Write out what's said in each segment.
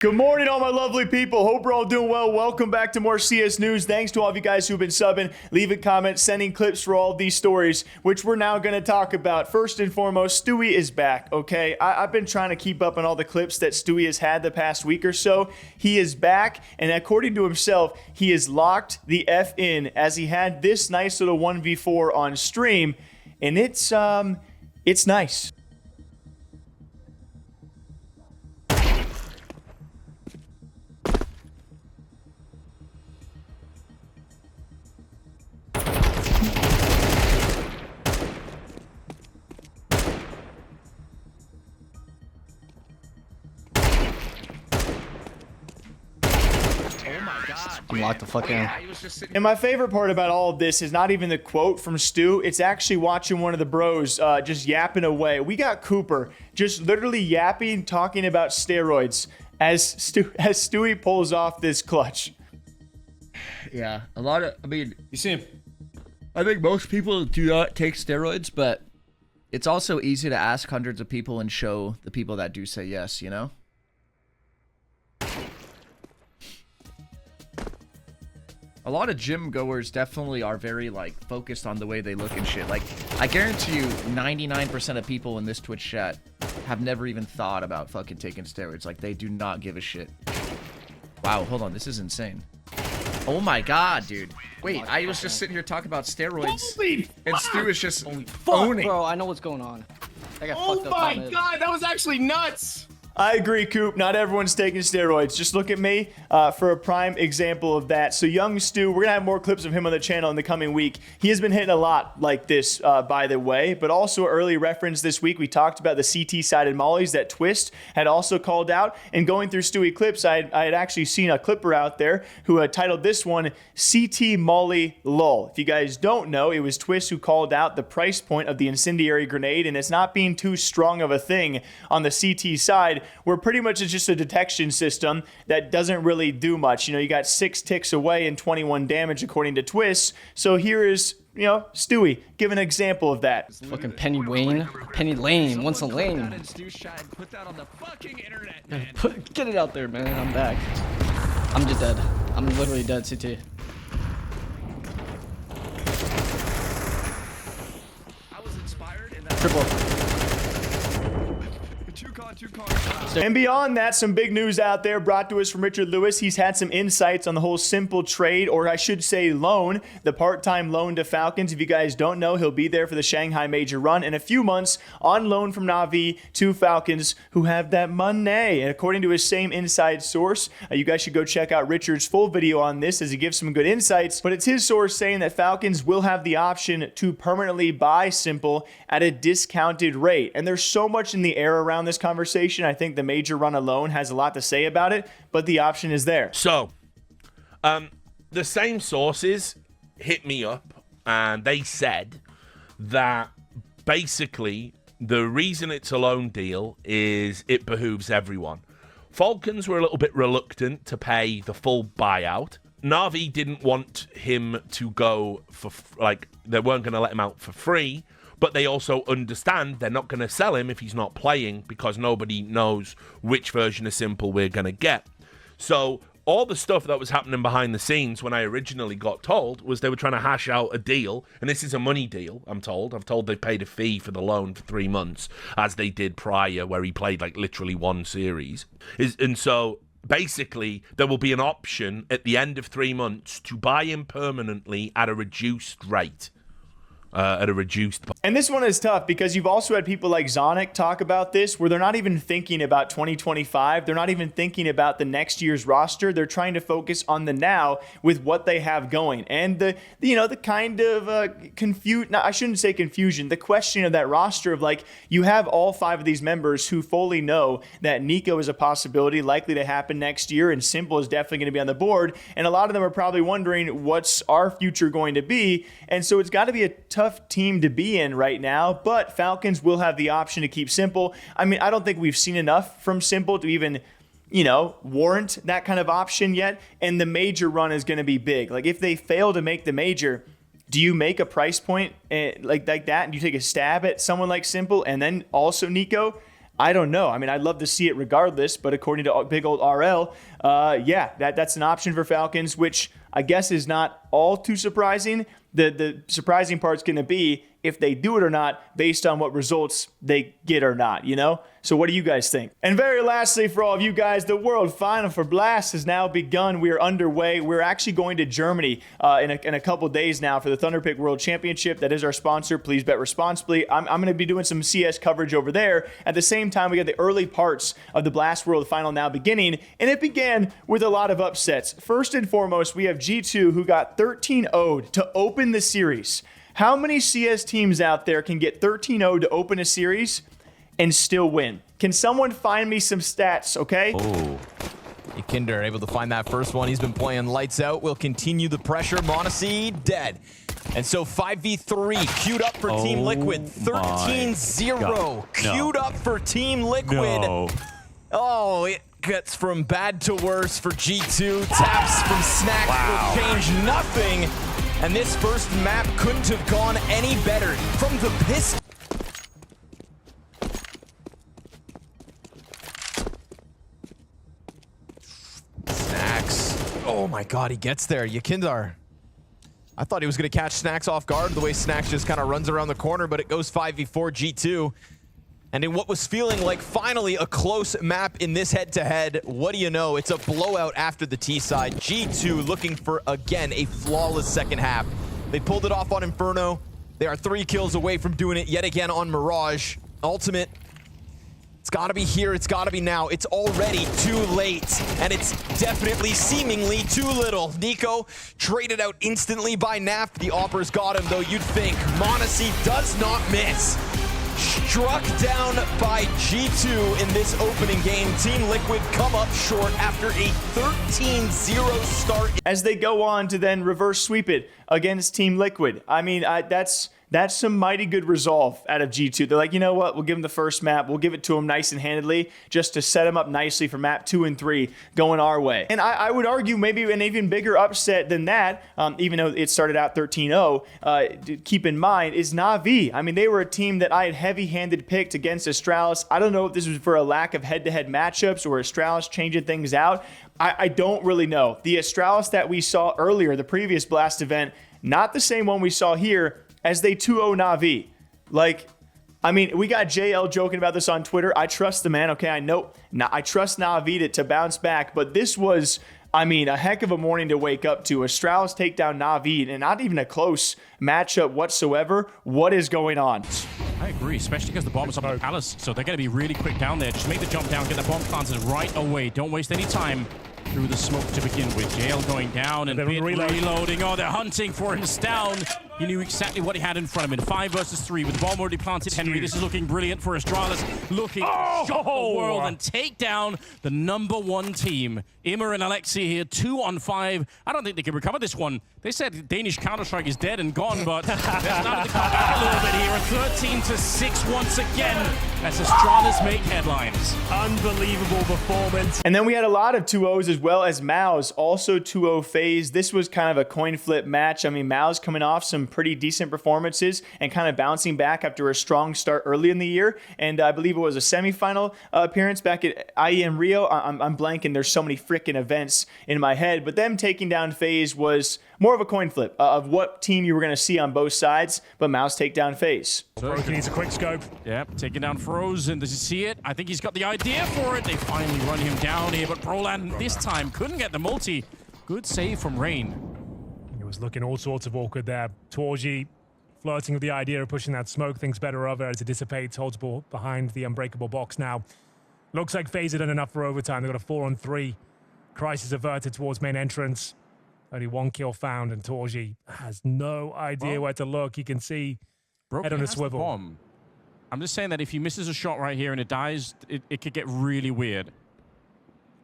Good morning, all my lovely people. Hope we're all doing well. Welcome back to more CS News. Thanks to all of you guys who've been subbing, leaving comments, sending clips for all of these stories, which we're now going to talk about. First and foremost, Stewie is back, okay? I've been trying to keep up on all the clips that Stewie has had the past week or so. He is back, and according to himself, he is locked the F in as he had this nice little 1v4 on stream, and it's nice. Lock the fuck in. And my favorite part about all of this is not even the quote from Stu. It's actually watching one of the bros just yapping away. We got Cooper just literally yapping, talking about steroids as Stewie pulls off this clutch. Yeah, a lot of, I mean, You see him? I think most people do not take steroids, but it's also easy to ask hundreds of people and show the people that do say yes, you know? A lot of gym goers definitely are very, like, focused on the way they look and shit. Like, I guarantee you 99% of people in this Twitch chat have never even thought about fucking taking steroids. Like, they do not give a shit. Wow, hold on. This is insane. Oh my god, dude. Wait, I was just sitting here talking about steroids. Holy and Stu is just fuck, owning. Bro, I know what's going on. I got Oh fucked up my on it. god, that was actually nuts! I agree, Coop. Not everyone's taking steroids. Just look at me for a prime example of that. So young Stu, we're going to have more clips of him on the channel in the coming week. He has been hitting a lot like this, by the way, but also early reference this week. We talked about the CT-sided mollies that Twist had also called out. And going through Stewie clips, I had actually seen a clipper out there who had titled this one, CT Molly LOL. If you guys don't know, it was Twist who called out the price point of the incendiary grenade, and it's not being too strong of a thing on the CT side, where pretty much it's just a detection system that doesn't really do much. You know, you got 6 ticks away and 21 damage according to Twist. So here is, you know, Stewie, give an example of that. Fucking Penny Wayne. Penny Lane. Once a lane. Get it out there, man. I'm back. I'm just dead. I'm literally dead, CT. I was inspired in that. Triple. And beyond that, some big news out there brought to us from Richard Lewis. He's had some insights on the whole S1mple trade, or I should say loan, the part-time loan to Falcons. If you guys don't know, he'll be there for the Shanghai Major run in a few months on loan from Na'Vi to Falcons who have that money. And according to his same inside source, you guys should go check out Richard's full video on this as he gives some good insights. But it's his source saying that Falcons will have the option to permanently buy S1mple at a discounted rate. And there's so much in the air around this conversation. I think the Major run alone has a lot to say about it, but the option is there. So, the same sources hit me up, and they said that basically the reason it's a loan deal is it behooves everyone. Falcons were a little bit reluctant to pay the full buyout. Na'Vi didn't want him to go for, like, they weren't going to let him out for free. But they also understand they're not going to sell him if he's not playing because nobody knows which version of S1mple we're going to get. So all the stuff that was happening behind the scenes when I originally got told was they were trying to hash out a deal. And this is a money deal, I'm told. I've told they paid a fee for the loan for 3 months, as they did prior, where he played like literally one series. And so basically there will be an option at the end of 3 months to buy him permanently at a reduced rate. And this one is tough because you've also had people like Zonic talk about this where they're not even thinking about 2025. They're not even thinking about the next year's roster. They're trying to focus on the now with what they have going. And the kind of I shouldn't say confusion, the question of that roster of like, you have all 5 of these members who fully know that Nico is a possibility likely to happen next year and S1mple is definitely going to be on the board. And a lot of them are probably wondering what's our future going to be. And so it's got to be a tough team to be in right now, but Falcons will have the option to keep S1mple. I mean, I don't think we've seen enough from S1mple to even, you know, warrant that kind of option yet. And the Major run is going to be big. Like if they fail to make the Major, do you make a price point like that and you take a stab at someone like S1mple and then also Nico? I don't know. I mean, I'd love to see it regardless, but according to big old RL, yeah, that's an option for Falcons, which I guess is not all too surprising. The surprising part's going to be if they do it or not based on what results they get or not, you know? So what do you guys think? And very lastly, for all of you guys, the World Final for Blast has now begun. We are underway. We're actually going to Germany in a couple days now for the Thunderpick World Championship. That is our sponsor. Please bet responsibly. I'm going to be doing some CS coverage over there. At the same time, we got the early parts of the Blast World Final now beginning, and it began with a lot of upsets. First and foremost, we have G2, who got 13-0'd to open the series. How many CS teams out there can get 13-0 to open a series and still win? Can someone find me some stats, okay? Oh, Kinder able to find that first one. He's been playing lights out. Will continue the pressure. myyyyy dead. And so 5v3 queued up for Team Liquid. 13-0 queued up for Team Liquid. No. Oh, it gets from bad to worse for G2. Taps from Snacks will change nothing. And this first map couldn't have gone any better. From the pistol. Snacks. Oh my god, he gets there. Yakindar. I thought he was going to catch Snacks off guard the way Snacks just kind of runs around the corner, but it goes 5v4 G2. And in what was feeling like finally a close map in this head-to-head, what do you know? It's a blowout after the T side. G2 looking for, again, a flawless second half. They pulled it off on Inferno. They are 3 kills away from doing it yet again on Mirage. Ultimate. It's got to be here. It's got to be now. It's already too late. And it's definitely, seemingly too little. Nico traded out instantly by Naf. The Oppers got him, though, you'd think. myyyyy does not miss. Struck down by G2 in this opening game. Team Liquid come up short after a 13-0 start. As they go on to then reverse sweep it against Team Liquid. I mean, that's some mighty good resolve out of G2. They're like, you know what? We'll give them the first map. We'll give it to them nice and handedly just to set them up nicely for map 2 and 3 going our way. And I would argue maybe an even bigger upset than that, even though it started out 13-0, keep in mind, is Na'Vi. I mean, they were a team that I had heavy-handed picked against Astralis. I don't know if this was for a lack of head-to-head matchups or Astralis changing things out. I don't really know. The Astralis that we saw earlier, the previous Blast event, not the same one we saw here, as they 2-0 Na'Vi. Like, I mean, we got JL joking about this on Twitter. I trust the man, okay? I trust Na'Vi to bounce back, but this was, I mean, a heck of a morning to wake up to. Astralis take down Na'Vi, and not even a close matchup whatsoever. What is going on? I agree, especially because the bomb is up on Palace, so they're going to be really quick down there. Just make the jump down, get the bomb planted right away. Don't waste any time through the smoke to begin with. JL going down and Bit reloading. Oh, they're hunting for him down. He knew exactly what he had in front of him. 5 versus 3 with the bomb already planted. Henry, this is looking brilliant for Astralis. Looking to shock the world and take down the #1 team. Immer and Alexi here, 2 on 5. I don't think they can recover this one. They said Danish counterstrike is dead and gone, but they're starting to come back a little bit here. A 13-6 once again as Astralis make headlines. Unbelievable performance. And then we had a lot of 2-0s as well as MouZ, also 2-0 FaZe. This was kind of a coin flip match. I mean, MouZ coming off some pretty decent performances and kind of bouncing back after a strong start early in the year. And I believe it was a semifinal appearance back at IEM Rio. I'm blanking. There's so many freaking events in my head. But them taking down FaZe was more of a coin flip of what team you were going to see on both sides. But MouZ take down FaZe. Broken needs a quick scope. Yep, taking down Frozen. Does he see it? I think he's got the idea for it. They finally run him down here, but Brolan this time couldn't get the multi. Good save from Rain. He was looking all sorts of awkward there. Torji flirting with the idea of pushing that smoke, thinks better of it as it dissipates, holds ball behind the unbreakable box now. Looks like FaZe had done enough for overtime. They've got a 4-on-3. Crisis averted towards main entrance. Only 1 kill found, and Torji has no idea where to look. You can see head on a swivel. Bomb. I'm just saying that if he misses a shot right here and it dies, it could get really weird.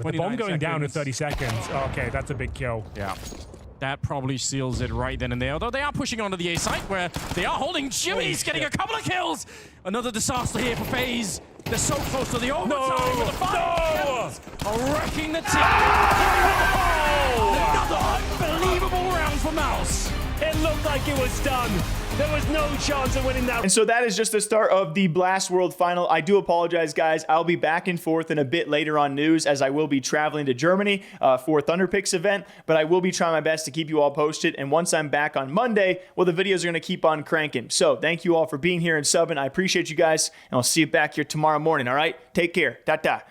With the bomb going down in 30 seconds. Okay, that's a big kill. Yeah. That probably seals it right then and there. Although they are pushing onto the A site where they are holding Jimmy. He's getting a couple of kills. Another disaster here for FaZe. They're so close to the overtime. With the 5 kills are wrecking the team. Another unbelievable round for MouZ. It looked like it was done. There was no chance of winning that. And so that is just the start of the Blast World Final. I do apologize, guys. I'll be back and forth in a bit later on news as I will be traveling to Germany for Thunderpick's event, but I will be trying my best to keep you all posted. And once I'm back on Monday, well, the videos are going to keep on cranking. So thank you all for being here and subbing. I appreciate you guys, and I'll see you back here tomorrow morning, all right? Take care. Ta-ta.